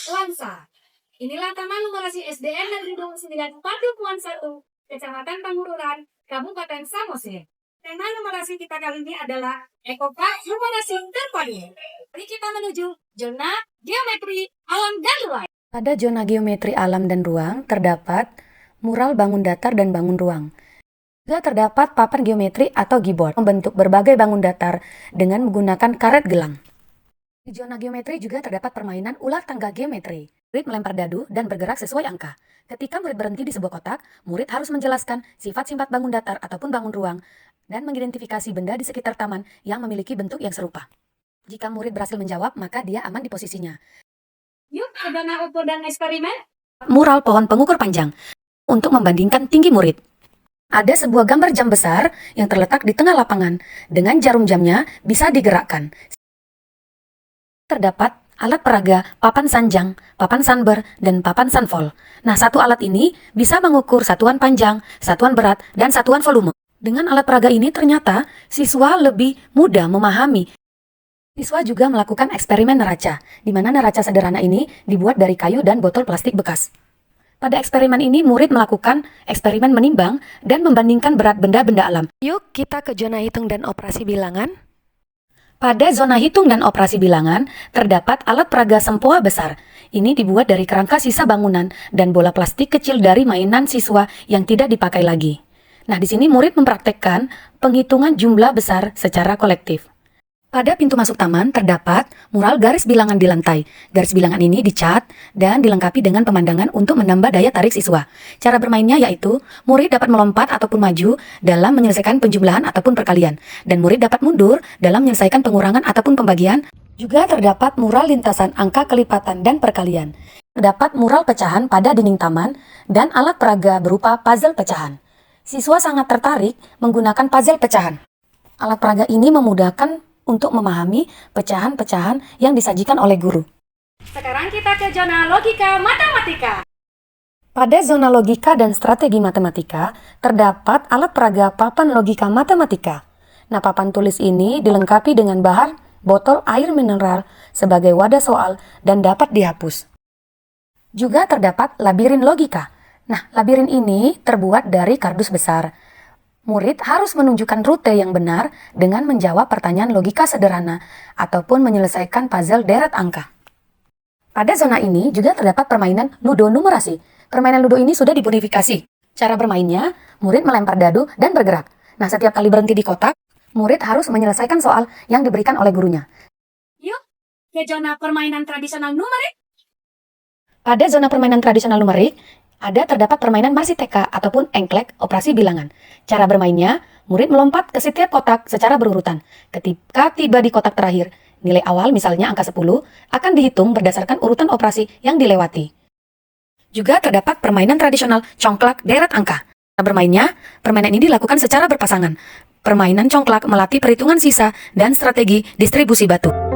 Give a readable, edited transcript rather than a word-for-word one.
Lansa. Inilah Taman Numerasi SDN Negeri 29 Padukuhan 1, Kecamatan Pangururan, Kabupaten Samosir. Tema numerasi kita kali ini adalah Ekopark Numerasi Terpadu. Mari kita menuju zona geometri alam dan ruang. Pada zona geometri alam dan ruang terdapat mural bangun datar dan bangun ruang. Juga terdapat papan geometri atau gibbot membentuk berbagai bangun datar dengan menggunakan karet gelang. Di zona geometri juga terdapat permainan ular tangga geometri. Murid melempar dadu dan bergerak sesuai angka. Ketika murid berhenti di sebuah kotak, murid harus menjelaskan sifat-sifat bangun datar ataupun bangun ruang dan mengidentifikasi benda di sekitar taman yang memiliki bentuk yang serupa. Jika murid berhasil menjawab, maka dia aman di posisinya. Yuk ke zona ukur dan eksperimen. Mural pohon pengukur panjang untuk membandingkan tinggi murid. Ada sebuah gambar jam besar yang terletak di tengah lapangan. Dengan jarum jamnya bisa digerakkan. Terdapat alat peraga, papan sanjang, papan sunber, dan papan sunfall. Nah, satu alat ini bisa mengukur satuan panjang, satuan berat, dan satuan volume. Dengan alat peraga ini ternyata siswa lebih mudah memahami. Siswa juga melakukan eksperimen neraca, di mana neraca sederhana ini dibuat dari kayu dan botol plastik bekas. Pada eksperimen ini, murid melakukan eksperimen menimbang dan membandingkan berat benda-benda alam. Yuk kita ke zona hitung dan operasi bilangan. Pada zona hitung dan operasi bilangan, terdapat alat peraga sempoa besar. Ini dibuat dari kerangka sisa bangunan dan bola plastik kecil dari mainan siswa yang tidak dipakai lagi. Nah, di sini murid mempraktekkan penghitungan jumlah besar secara kolektif. Pada pintu masuk taman terdapat mural garis bilangan di lantai. Garis bilangan ini dicat dan dilengkapi dengan pemandangan untuk menambah daya tarik siswa. Cara bermainnya yaitu murid dapat melompat ataupun maju dalam menyelesaikan penjumlahan ataupun perkalian. Dan murid dapat mundur dalam menyelesaikan pengurangan ataupun pembagian. Juga terdapat mural lintasan angka kelipatan dan perkalian. Terdapat mural pecahan pada dinding taman dan alat peraga berupa puzzle pecahan. Siswa sangat tertarik menggunakan puzzle pecahan. Alat peraga ini memudahkan untuk memahami pecahan-pecahan yang disajikan oleh guru. Sekarang kita ke zona logika matematika. Pada zona logika dan strategi matematika, terdapat alat peraga papan logika matematika. Nah, papan tulis ini dilengkapi dengan bahan botol air mineral sebagai wadah soal dan dapat dihapus. Juga terdapat labirin logika. Nah, labirin ini terbuat dari kardus besar. Murid harus menunjukkan rute yang benar dengan menjawab pertanyaan logika sederhana ataupun menyelesaikan puzzle deret angka. Pada zona ini juga terdapat permainan ludo numerasi. Permainan ludo ini sudah dimodifikasi. Cara bermainnya, murid melempar dadu dan bergerak. Nah, setiap kali berhenti di kotak, murid harus menyelesaikan soal yang diberikan oleh gurunya. Yuk ke zona permainan tradisional numerik. Pada zona permainan tradisional numerik, terdapat permainan marsiteka ataupun engklek operasi bilangan. Cara bermainnya, murid melompat ke setiap kotak secara berurutan. Ketika tiba di kotak terakhir, nilai awal misalnya angka 10 akan dihitung berdasarkan urutan operasi yang dilewati. Juga terdapat permainan tradisional congklak deret angka. Cara bermainnya, permainan ini dilakukan secara berpasangan. Permainan congklak melatih perhitungan sisa dan strategi distribusi batu.